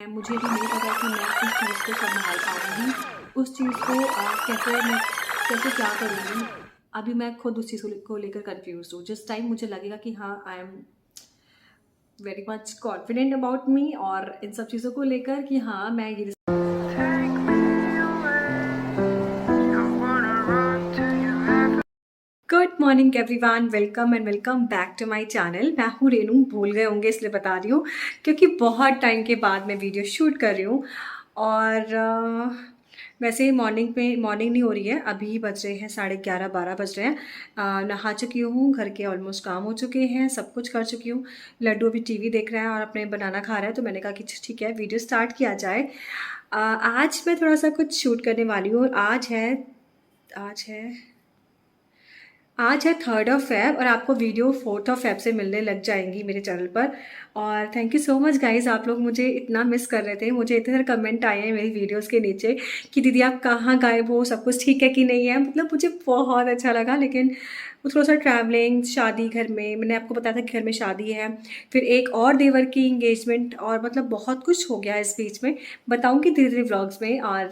मुझे भी नहीं पता कि मैं उस चीज़ को सँभाल पाऊँगी, उस चीज़ को कैसे क्या करूँगी? अभी मैं खुद उस चीज़ को लेकर कन्फ्यूज़्ड हूँ। जिस टाइम मुझे लगेगा कि हाँ, I am very much confident about me और इन सब चीज़ों को लेकर कि हाँ, मैं ये good morning everyone, welcome and welcome back to my channel. मैं हूँ रेनू, भूल गए होंगे इसलिए बता रही हूँ क्योंकि बहुत टाइम के बाद मैं वीडियो शूट कर रही हूँ। और वैसे ही मॉर्निंग नहीं हो रही है, अभी बज रहे हैं 11:30-12 बज रहे हैं। नहा चुकी हूँ, घर के ऑलमोस्ट काम हो चुके हैं, सब कुछ कर चुकी हूँ। लड्डू अभी टीवी देख रहा है और अपने बनाना खा रहा है, तो मैंने कहा कि ठीक है वीडियो स्टार्ट किया जाए। आज मैं थोड़ा सा कुछ शूट करने वाली हूँ और आज है 3rd ऑफ फेब और आपको वीडियो 4th ऑफ फेब से मिलने लग जाएंगी मेरे चैनल पर। और thank you so much guys, आप लोग मुझे इतना मिस कर रहे थे। मुझे इतने सारे कमेंट आए हैं मेरी वीडियोस के नीचे कि दीदी आप कहाँ गायब हो, सब कुछ ठीक है कि नहीं है। मतलब मुझे बहुत अच्छा लगा, लेकिन वो थोड़ा सा ट्रैवलिंग, शादी घर में, मैंने आपको बताया था कि घर में शादी है, फिर एक और देवर की इंगेजमेंट और मतलब बहुत कुछ हो गया इस बीच में। बताऊँगी धीरे धीरे व्लॉग्स में। और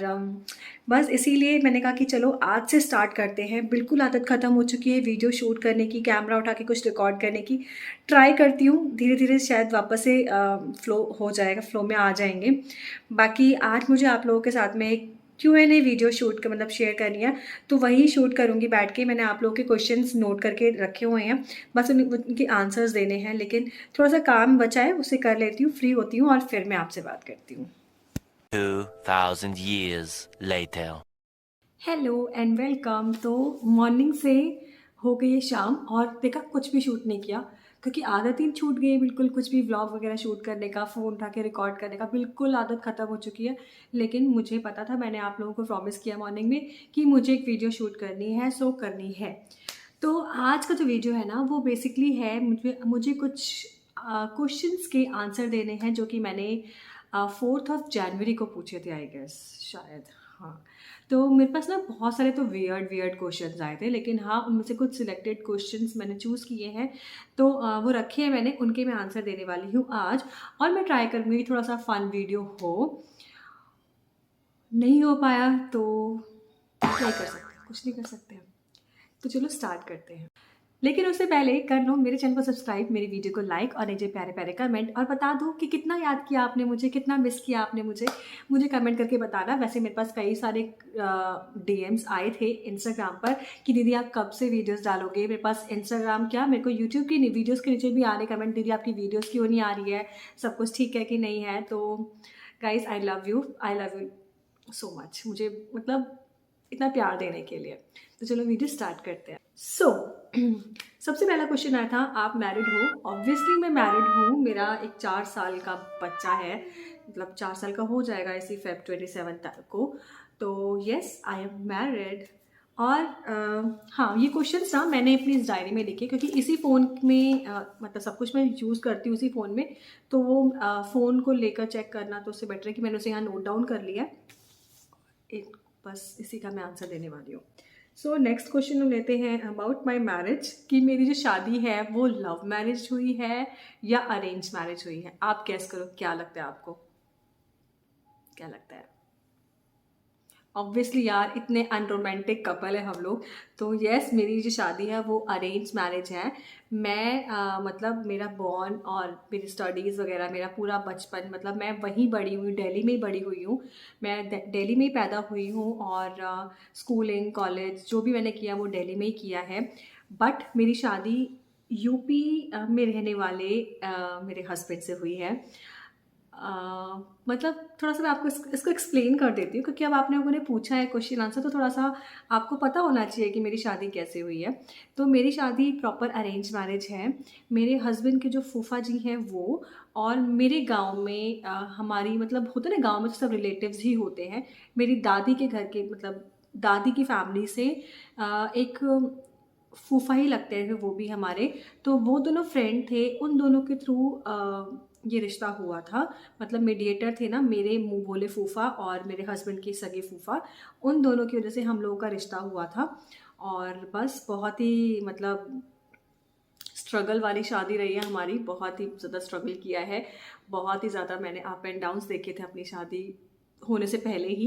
बस इसीलिए मैंने कहा कि चलो आज से स्टार्ट करते हैं। बिल्कुल आदत ख़त्म हो चुकी है वीडियो शूट करने की, कैमरा उठा के कुछ रिकॉर्ड करने की। ट्राई करती हूँ धीरे धीरे, शायद वापस से फ्लो हो जाएगा, फ्लो में आ जाएंगे। बाकी आज मुझे आप लोगों के साथ में एक Q&A वीडियो शूट कर मतलब शेयर करनी है, तो वही शूट करूँगी बैठ के। मैंने आप लोगों के क्वेश्चंस नोट करके रखे हुए हैं, बस उनके आंसर्स देने हैं। लेकिन थोड़ा सा काम बचा है, उसे कर लेती हूँ, फ्री होती हूँ और फिर मैं आपसे बात करती हूँ। 2000 years later. Hello and welcome. तो मॉर्निंग से हो गई है शाम और देखा कुछ भी शूट नहीं किया क्योंकि आदत ही छूट गई है बिल्कुल। कुछ भी व्लॉग वगैरह शूट करने का, फ़ोन उठा के रिकॉर्ड करने का, बिल्कुल आदत ख़त्म हो चुकी है। लेकिन मुझे पता था, मैंने आप लोगों को प्रॉमिस किया मॉर्निंग में कि मुझे एक वीडियो शूट करनी है, सो करनी है। तो आज का जो वीडियो है ना, वो बेसिकली है मुझे मुझे कुछ क्वेश्चंस के आंसर देने हैं जो कि मैंने 4th ऑफ जनवरी को पूछे थे, आई गेस, शायद। हाँ, तो मेरे पास ना बहुत सारे तो वियर्ड क्वेश्चंस आए थे, लेकिन हाँ उनमें से कुछ सिलेक्टेड क्वेश्चंस मैंने चूज़ किए हैं, तो वो रखे हैं मैंने, उनके मैं आंसर देने वाली हूँ आज। और मैं ट्राई करूँगी थोड़ा सा फन वीडियो हो। नहीं हो पाया तो क्या ही कर सकते हैं, कुछ नहीं कर सकते हैं। तो चलो स्टार्ट करते हैं। लेकिन उससे पहले कर लो मेरे चैनल को सब्सक्राइब, मेरी वीडियो को लाइक और नीचे प्यारे प्यारे कमेंट, और बता दो कि कितना याद किया आपने मुझे, कितना मिस किया आपने मुझे। मुझे कमेंट करके बताना। वैसे मेरे पास कई सारे डीएम्स आए थे इंस्टाग्राम पर कि दीदी आप कब से वीडियोस डालोगे। मेरे पास इंस्टाग्राम क्या, मेरे को यूट्यूब की वीडियोस के नीचे भी आ रहे कमेंट, दीदी आपकी वीडियोस क्यों नहीं आ रही है, सब कुछ ठीक है कि नहीं है। तो guys I love you so much, मुझे मतलब इतना प्यार देने के लिए। तो चलो वीडियो स्टार्ट करते हैं। सबसे पहला क्वेश्चन आया था, आप मैरिड हो? ऑब्वियसली मैं मैरिड हूँ, मेरा एक 4 साल का बच्चा है, मतलब 4 साल का हो जाएगा इसी फेब 27 को। तो येस, आई एम मैरिड। और हाँ, ये क्वेश्चंस ना मैंने अपनी इस डायरी में लिखे क्योंकि इसी फ़ोन में मतलब सब कुछ मैं यूज़ करती हूँ इसी फ़ोन में। तो वो फ़ोन को लेकर चेक करना तो उससे बेटर है कि मैंने उसे यहाँ नोट डाउन कर लिया है। एक बस इसी का मैं आंसर देने वाली हूँ। सो नेक्स्ट क्वेश्चन हम लेते हैं अबाउट माई मैरिज, कि मेरी जो शादी है वो लव मैरिज हुई है या अरेंज मैरिज हुई है। आप गेस करो, क्या लगता है आपको, क्या लगता है? ऑब्वियसली यार, इतने अनरोमांटिक कपल है हम लोग। तो यस, मेरी जो शादी है वो अरेंज मैरिज है। मैं मतलब मेरा बॉर्न और मेरी स्टडीज़ वगैरह, मेरा पूरा बचपन, मतलब मैं वहीं बड़ी हुई, दिल्ली में ही बड़ी हुई हूँ। मैं दिल्ली में ही पैदा हुई हूँ और स्कूलिंग, कॉलेज जो भी मैंने किया वो दिल्ली में ही किया है। बट मेरी शादी यूपी में रहने वाले मेरे हस्बैंड से हुई है। मतलब थोड़ा सा मैं आपको इसको एक्सप्लेन कर देती हूँ क्योंकि अब आपने लोगों ने पूछा है क्वेश्चन आंसर, तो थोड़ा सा आपको पता होना चाहिए कि मेरी शादी कैसे हुई है। तो मेरी शादी प्रॉपर अरेंज मैरिज है। मेरे हस्बैंड के जो फूफा जी हैं वो, और मेरे गांव में हमारी मतलब होता है ना, गांव में तो सब रिलेटिव्स ही होते हैं। मेरी दादी के घर के मतलब दादी की फैमिली से एक फूफा ही लगते हैं वो भी हमारे। तो वो दोनों फ्रेंड थे, उन दोनों के थ्रू ये रिश्ता हुआ था। मतलब मीडिएटर थे ना मेरे मुंह बोले फूफा और मेरे हस्बैंड के सगे फूफा, उन दोनों की वजह से हम लोगों का रिश्ता हुआ था। और बस बहुत ही मतलब स्ट्रगल वाली शादी रही है हमारी, बहुत ही ज़्यादा स्ट्रगल किया है, बहुत ही ज़्यादा मैंने अप एंड डाउन्स देखे थे अपनी शादी होने से पहले ही।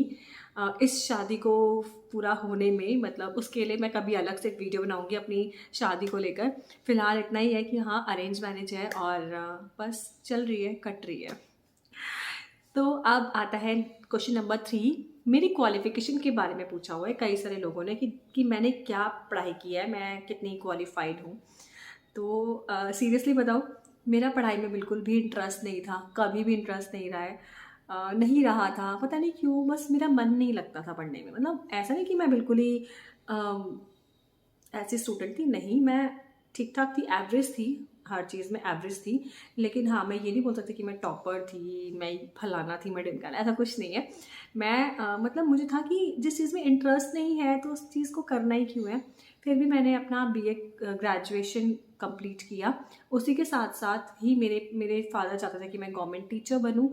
इस शादी को पूरा होने में मतलब उसके लिए मैं कभी अलग से एक वीडियो बनाऊंगी अपनी शादी को लेकर। फ़िलहाल इतना ही है कि हाँ, अरेंज मैरिज है और बस चल रही है, कट रही है। तो अब आता है क्वेश्चन नंबर 3। मेरी क्वालिफ़िकेशन के बारे में पूछा हुआ है कई सारे लोगों ने कि मैंने क्या पढ़ाई की है, मैं कितनी क्वालिफ़ाइड हूँ। तो सीरियसली बताऊँ, मेरा पढ़ाई में बिल्कुल भी इंटरेस्ट नहीं था, कभी भी इंटरेस्ट नहीं रहा है। नहीं रहा था, पता नहीं क्यों, बस मेरा मन नहीं लगता था पढ़ने में। मतलब ऐसा नहीं कि मैं बिल्कुल ही अम, ऐसी स्टूडेंट थी, नहीं, मैं ठीक ठाक थी, एवरेज थी, हर चीज़ में एवरेज थी। लेकिन हाँ, मैं ये नहीं बोल सकती कि मैं टॉपर थी, मैं फलाना थी, मैं ढिमकाना, ऐसा कुछ नहीं है। मैं मतलब मुझे था कि जिस चीज़ में इंटरेस्ट नहीं है तो उस चीज़ को करना ही क्यों है। फिर भी मैंने अपना बीए ग्रेजुएशन कंप्लीट किया। उसी के साथ साथ ही मेरे मेरे फादर चाहते थे कि मैं गवर्नमेंट टीचर बनूं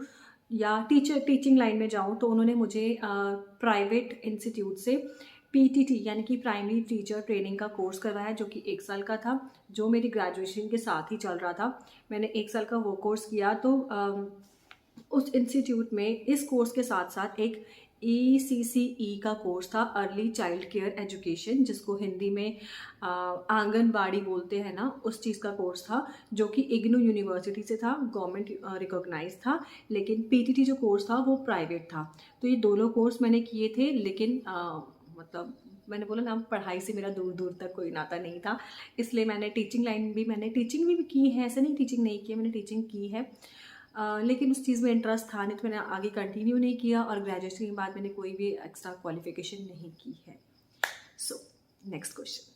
या टीचिंग लाइन में जाऊं, तो उन्होंने मुझे प्राइवेट इंस्टीट्यूट से पीटीटी यानी कि प्राइमरी टीचर ट्रेनिंग का कोर्स करवाया, जो कि 1 साल का था, जो मेरी ग्रेजुएशन के साथ ही चल रहा था। मैंने 1 साल का वो कोर्स किया। तो उस इंस्टीट्यूट में इस कोर्स के साथ साथ एक ECCE का कोर्स था, अर्ली चाइल्ड केयर एजुकेशन, जिसको हिंदी में आंगनबाड़ी बोलते हैं ना, उस चीज़ का कोर्स था, जो कि इग्नू यूनिवर्सिटी से था, गवर्नमेंट रिकॉग्नाइज था। लेकिन पीटीटी जो कोर्स था वो प्राइवेट था। तो ये दोनों कोर्स मैंने किए थे, लेकिन मतलब मैंने बोला ना, पढ़ाई से मेरा दूर दूर तक कोई नाता नहीं था। इसलिए मैंने टीचिंग लाइन भी, मैंने टीचिंग भी की है, ऐसा नहीं टीचिंग नहीं की है, मैंने टीचिंग की है। लेकिन उस चीज़ में इंटरेस्ट था नहीं, तो मैंने आगे कंटिन्यू नहीं किया और ग्रेजुएशन के बाद मैंने कोई भी एक्स्ट्रा क्वालिफिकेशन नहीं की है। So next question.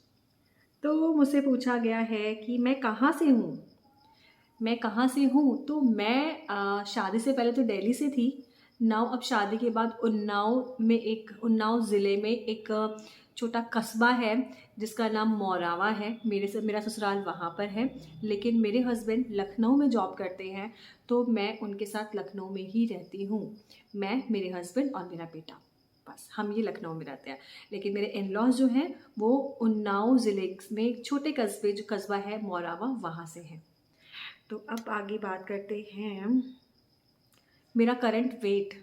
तो मुझसे पूछा गया है कि मैं कहाँ से हूँ। मैं कहाँ से हूँ, तो मैं शादी से पहले तो दिल्ली से थी। नाउ अब शादी के बाद उन्नाव ज़िले में एक छोटा कस्बा है जिसका नाम मौरावा है। मेरा ससुराल वहाँ पर है, लेकिन मेरे हस्बैंड लखनऊ में जॉब करते हैं, तो मैं उनके साथ लखनऊ में ही रहती हूँ। मैं, मेरे हस्बैंड और मेरा बेटा, बस हम ये लखनऊ में रहते हैं। लेकिन मेरे इन लॉज जो हैं वो उन्नाव ज़िले में एक छोटे कस्बे, जो कस्बा है मौरावा, वहाँ से हैं। तो अब आगे बात करते हैं मेरा करंट वेट।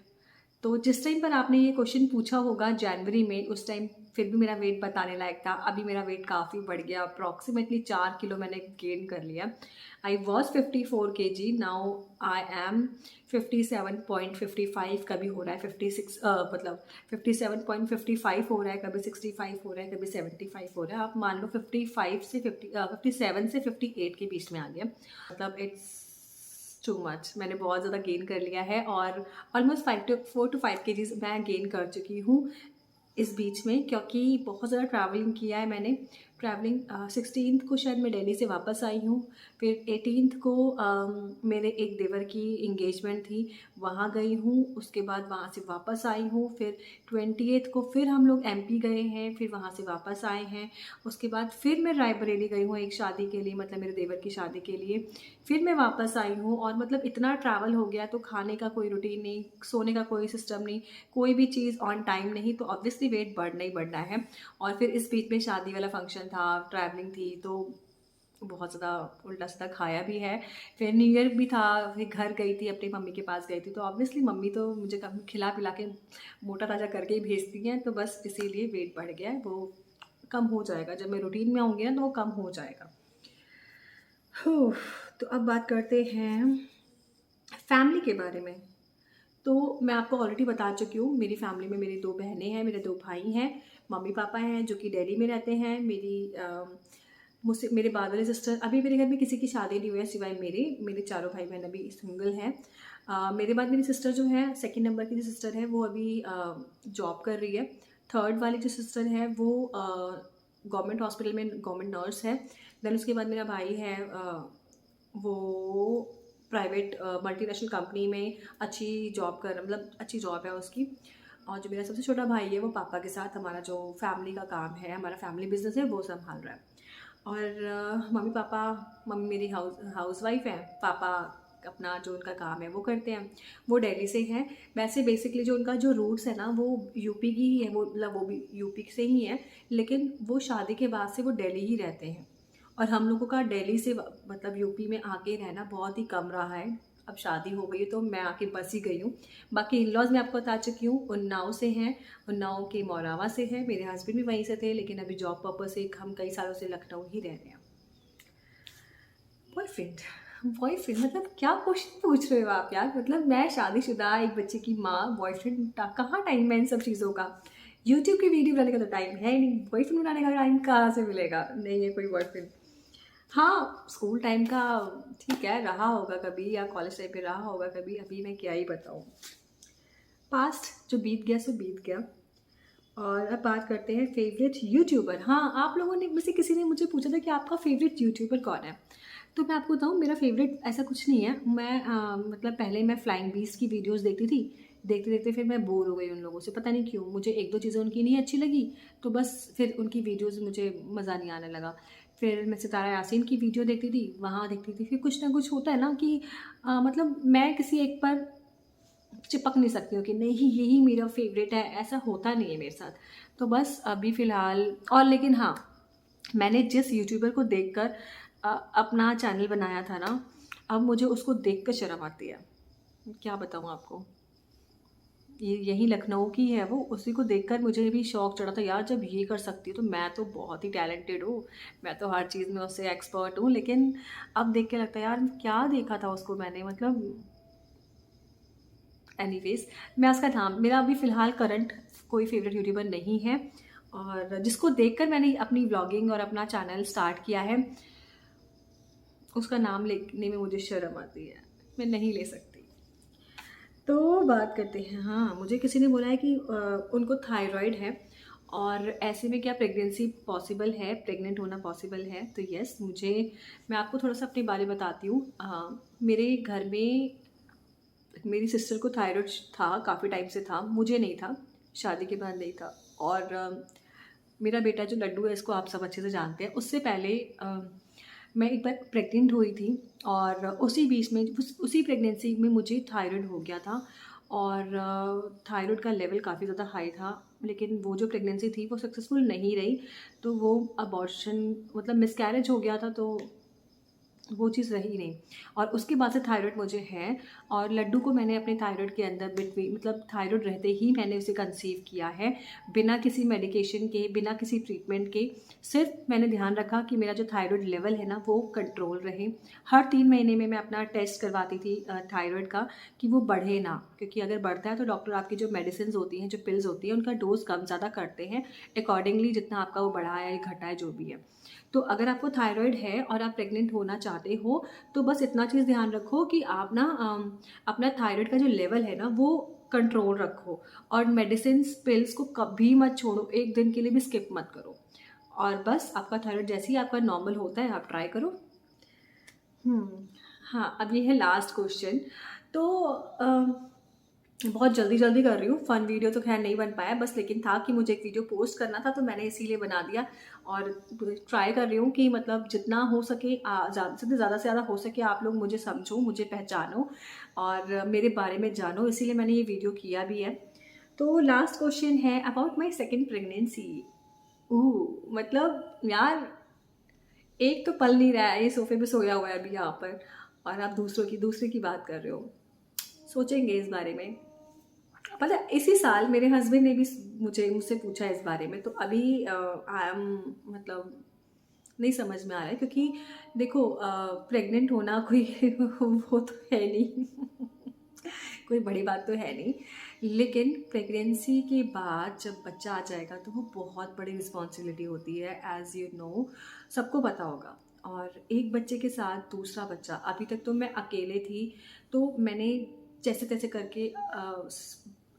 तो जिस टाइम पर आपने ये क्वेश्चन पूछा होगा जनवरी में, उस टाइम फिर भी मेरा वेट बताने लायक था। अभी मेरा वेट काफ़ी बढ़ गया, अप्रॉक्सीमेटली 4 किलो मैंने गेन कर लिया। I was 54 kg, now I am 57.55। कभी हो रहा है 56, मतलब 57.55 हो रहा है, कभी 65 हो रहा है, कभी 75 हो रहा है। आप मान लो 57 से 58 के बीच में आ गया। मतलब इट्स टू मच, मैंने बहुत ज़्यादा गेन कर लिया है और ऑलमोस्ट 4 to 5 kgs मैं गेन कर चुकी हूँ इस बीच में, क्योंकि बहुत ज़्यादा ट्रैवलिंग किया है मैंने। ट्रैवलिंग 16th को शायद मैं दिल्ली से वापस आई हूँ। फिर 18th को मेरे एक देवर की इंगेजमेंट थी, वहाँ गई हूँ। उसके बाद वहाँ से वापस आई हूँ। फिर 20th को फिर हम लोग MP गए हैं, फिर वहाँ से वापस आए हैं। उसके बाद फिर मैं रायबरेली गई हूँ एक शादी के लिए, मतलब मेरे देवर की शादी के लिए। फिर मैं वापस आई हूँ और मतलब इतना ट्रैवल हो गया, तो खाने का कोई रूटीन नहीं, सोने का कोई सिस्टम नहीं, कोई भी चीज़ ऑन टाइम नहीं, तो ऑब्वियसली वेट बढ़ना ही बढ़ना है। और फिर इस बीच में शादी वाला फंक्शन था, ट्रैवलिंग थी, तो बहुत ज़्यादा उल्टा सीधा खाया भी है। फिर न्यू ईयर भी था, फिर घर गई थी, अपनी मम्मी के पास गई थी, तो ऑब्वियसली मम्मी तो मुझे कम खिला पिला के मोटा ताज़ा करके ही भेजती हैं, तो बस इसीलिए वेट बढ़ गया है। वो कम हो जाएगा, जब मैं रूटीन में आऊँगी ना तो वो कम हो जाएगा। तो अब बात करते हैं फैमिली के बारे में। तो मैं आपको ऑलरेडी बता चुकी हूँ, मेरी फैमिली में मेरी 2 बहनें हैं, मेरे 2 भाई हैं, मम्मी पापा हैं जो कि दिल्ली में रहते हैं। मुझसे मेरे बाद वाले सिस्टर, अभी मेरे घर में किसी की शादी नहीं हुई है सिवाय मेरे चारों भाई बहन अभी सिंगल हैं। मेरे बाद मेरी सिस्टर जो है, सेकंड नंबर की जो सिस्टर है, वो अभी जॉब कर रही है। थर्ड वाली जो सिस्टर है वो गवर्नमेंट हॉस्पिटल में गवर्नमेंट नर्स है। देन उसके बाद मेरा भाई है, वो प्राइवेट मल्टीनेशनल कंपनी में अच्छी जॉब मतलब अच्छी जॉब है उसकी। और जो मेरा सबसे छोटा भाई है, वो पापा के साथ हमारा जो फैमिली का काम है, हमारा फैमिली बिजनेस है, वो संभाल रहा है। और मम्मी मेरी हाउसवाइफ है, पापा अपना जो उनका काम है वो करते हैं, वो दिल्ली से हैं। वैसे बेसिकली जो उनका जो रूट्स है ना, वो यूपी की ही है, वो मतलब वो भी यूपी से ही है, लेकिन वो शादी के बाद से वो दिल्ली ही रहते हैं। और हम लोगों का दिल्ली से मतलब यूपी में आके रहना बहुत ही कम रहा है। अब शादी हो गई है तो मैं आके बस ही गई हूँ। बाकी इन-लॉज़ मैं आपको बता चुकी हूँ, उन्नाव से हैं, उन्नाव के मौरावा से हैं। मेरे हस्बैंड भी वहीं से थे, लेकिन अभी जॉब पर्पज़ से हम कई सालों से लखनऊ ही रह रहे हैं। बॉयफ्रेंड, बॉयफ्रेंड मतलब क्या क्वेश्चन पूछ रहे हो आप यार? मतलब मैं शादीशुदा, एक बच्चे की माँ, बॉयफ्रेंड कहाँ टाइम है इन सब चीज़ों का? यूट्यूब की वीडियो बनाने का तो टाइम है ही नहीं, बॉयफ्रेंड बनाने का टाइम कहाँ से मिलेगा? नहीं है कोई बॉयफ्रेंड। हाँ, स्कूल टाइम का ठीक है, रहा होगा कभी या कॉलेज टाइम पे रहा होगा कभी, अभी मैं क्या ही बताऊँ। पास्ट जो बीत गया सो बीत गया। और अब बात करते हैं फेवरेट यूट्यूबर। हाँ, आप लोगों ने में से किसी ने मुझे पूछा था कि आपका फेवरेट यूट्यूबर कौन है? तो मैं आपको बताऊँ, मेरा फेवरेट ऐसा कुछ नहीं है। मैं मतलब पहले मैं फ्लाइंग बीस्ट की वीडियोज़ देखती थी। देखते-देखते फिर मैं बोर हो गई उन लोगों से, पता नहीं क्यों? मुझे 1-2 चीज़ें उनकी नहीं अच्छी लगी, तो बस फिर उनकी वीडियोज़ मुझे मज़ा नहीं आने लगा। फिर मैं सितारा यासीन की वीडियो देखती थी, वहाँ देखती थी। फिर कुछ ना कुछ होता है ना कि मतलब मैं किसी एक पर चिपक नहीं सकती हूँ कि नहीं यही मेरा फेवरेट है, ऐसा होता नहीं है मेरे साथ। तो बस अभी फ़िलहाल और लेकिन हाँ, मैंने जिस यूट्यूबर को देखकर अपना चैनल बनाया था ना, अब मुझे उसको देखकर शर्म आती है। क्या बताऊँ आपको? ये यहीं लखनऊ की है वो, उसी को देखकर मुझे भी शौक चढ़ा था यार, जब ये कर सकती है तो मैं तो बहुत ही टैलेंटेड हूँ, मैं तो हर चीज़ में उससे एक्सपर्ट हूँ। लेकिन अब देख के लगता है यार क्या देखा था उसको मैंने, मतलब एनीवेज़ मैं उसका नाम, मेरा अभी फ़िलहाल करंट कोई फ़ेवरेट यूट्यूबर नहीं है। और जिसको देखकर मैंने अपनी व्लॉगिंग और अपना चैनल स्टार्ट किया है, उसका नाम लेने में मुझे शर्म आती है, मैं नहीं ले सकती। तो बात करते हैं, हाँ, मुझे किसी ने बोला है कि उनको थायरॉइड है और ऐसे में क्या प्रेगनेंसी पॉसिबल है, प्रेग्नेंट होना पॉसिबल है? तो येस, मैं आपको थोड़ा-सा अपने बारे में बताती हूँ। मेरे घर में मेरी सिस्टर को थायरॉइड था, काफ़ी टाइम से था, मुझे नहीं था, शादी के बाद नहीं था। और मेरा बेटा जो लड्डू है, इसको आप सब अच्छे से जानते हैं। उससे पहले मैं एक बार प्रेग्नेंट हुई थी और उसी बीच में उसी प्रेगनेंसी में मुझे थायरॉइड हो गया था। और थायरॉइड का लेवल काफ़ी ज़्यादा हाई था, लेकिन वो जो प्रेगनेंसी थी वो सक्सेसफुल नहीं रही, तो वो अबॉर्शन मतलब मिसकैरेज हो गया था, तो वो चीज़ रही नहीं। और उसके बाद से थायरॉइड मुझे है। और लड्डू को मैंने अपने थायरॉइड के अंदर बिटवीन मतलब थायरॉइड रहते ही मैंने उसे कंसीव किया है, बिना किसी मेडिकेशन के, बिना किसी ट्रीटमेंट के। सिर्फ मैंने ध्यान रखा कि मेरा जो थायरॉइड लेवल है ना वो कंट्रोल रहे। हर 3 महीने में मैं अपना टेस्ट करवाती थी थायरॉइड का, कि वो बढ़े ना, क्योंकि अगर बढ़ता है तो डॉक्टर आपकी जो मेडिसिन होती हैं, जो पिल्स होती हैं, उनका डोज़ कम ज़्यादा करते हैं अकॉर्डिंगली, जितना आपका वो बढ़ा है या घटा है जो भी है। तो अगर आपको थायरॉइड है और आप प्रेग्नेंट होना चाहते हो, तो बस इतना चीज़ ध्यान रखो कि आप ना अपना थायरॉइड का जो लेवल है ना वो कंट्रोल रखो। और मेडिसिन्स पिल्स को कभी मत छोड़ो, एक दिन के लिए भी स्किप मत करो। और बस आपका थायरॉइड जैसे ही आपका नॉर्मल होता है आप ट्राई करो। हाँ, अब ये है लास्ट क्वेश्चन। तो बहुत जल्दी-जल्दी कर रही हूँ, फ़न वीडियो तो ख़ैर नहीं बन पाया, बस लेकिन था कि मुझे एक वीडियो पोस्ट करना था तो मैंने इसीलिए बना दिया। और ट्राई कर रही हूँ कि मतलब जितना हो सके ज़्यादा से ज़्यादा हो सके आप लोग मुझे समझो, मुझे पहचानो और मेरे बारे में जानो, इसीलिए मैंने ये वीडियो किया भी है। तो लास्ट क्वेश्चन है अबाउट माय सेकंड प्रेगनेंसी। मतलब यार, एक तो पल नहीं रहा है, ये सोफ़े पे सोया हुआ है अभी यहाँ पर, और आप दूसरे की बात कर रहे हो। सोचेंगे इस बारे में। पता है इसी साल मेरे हस्बैंड ने भी मुझसे पूछा इस बारे में, तो अभी आई एम मतलब नहीं समझ में आ रहा है, क्योंकि देखो प्रेग्नेंट होना कोई वो तो है नहीं कोई बड़ी बात तो है नहीं, लेकिन प्रेगनेंसी के बाद जब बच्चा आ जाएगा तो वो बहुत बड़ी रिस्पॉन्सिबिलिटी होती है, एज़ यू नो, सबको पता होगा। और एक बच्चे के साथ दूसरा बच्चा, अभी तक तो मैं अकेले थी, तो मैंने जैसे तैसे करके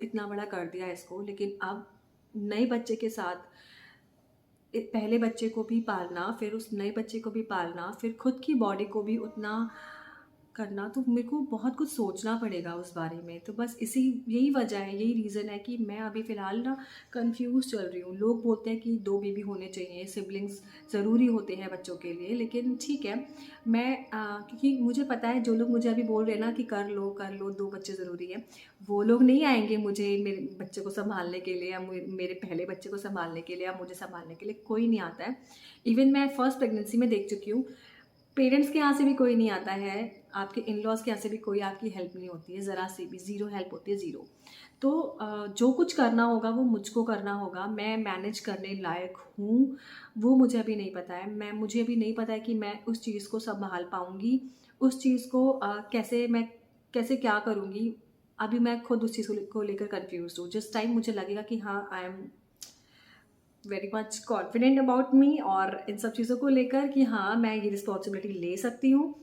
इतना बड़ा कर दिया इसको, लेकिन अब नए बच्चे के साथ पहले बच्चे को भी पालना, फिर उस नए बच्चे को भी पालना, फिर खुद की बॉडी को भी उतना करना, तो मेरे को बहुत कुछ सोचना पड़ेगा उस बारे में। तो बस यही वजह है, यही रीज़न है कि मैं अभी फ़िलहाल ना कंफ्यूज चल रही हूँ। लोग बोलते हैं कि 2 बेबी होने चाहिए, सिबलिंग्स ज़रूरी होते हैं बच्चों के लिए, लेकिन ठीक है, मैं क्योंकि मुझे पता है जो लोग मुझे अभी बोल रहे हैं ना कि कर लो 2 बच्चे ज़रूरी है, वो लोग नहीं आएंगे मुझे मेरे बच्चे को संभालने के लिए, या मेरे पहले बच्चे को संभालने के लिए, या मुझे संभालने के लिए कोई नहीं आता है। इवन मैं फर्स्ट प्रेगनेंसी में देख चुकी हूँ, पेरेंट्स के यहाँ से भी कोई नहीं आता है, आपके इन लॉज़ के यहाँ से भी कोई आपकी हेल्प नहीं होती है, ज़रा सी भी, ज़ीरो हेल्प होती है, ज़ीरो। तो जो कुछ करना होगा वो मुझको करना होगा। मैं मैनेज करने लायक हूँ, वो मुझे अभी नहीं पता है। मुझे अभी नहीं पता है कि मैं उस चीज़ को सँभाल पाऊँगी, उस चीज़ को कैसे क्या करूँगी। अभी मैं खुद उस चीज़ को लेकर कन्फ्यूज़्ड हूँ। जिस टाइम मुझे लगेगा कि हाँ, I am very much confident about me और इन सब चीज़ों को लेकर कि हाँ, मैं ये रिस्पॉन्सिबिलिटी ले सकती हूँ,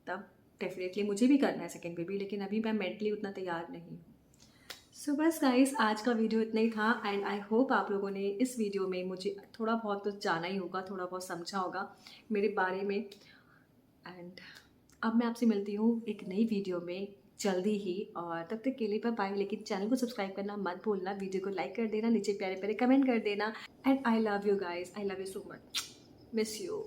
तब डेफिनेटली मुझे भी करना है सेकंड बेबी, लेकिन अभी मैं मेंटली उतना तैयार नहीं हूँ। सो बस गाइस, आज का वीडियो इतना ही था एंड आई होप आप लोगों ने इस वीडियो में मुझे थोड़ा बहुत तो जाना ही होगा, थोड़ा बहुत समझा होगा मेरे बारे में। एंड अब मैं आपसे मिलती हूँ एक नई वीडियो में जल्दी ही, और तब तक के लिए बाय बाय। लेकिन चैनल को सब्सक्राइब करना मत भूलना, वीडियो को लाइक कर देना, नीचे प्यारे प्यारे कमेंट कर देना। And I love you guys, I love you so much, miss you.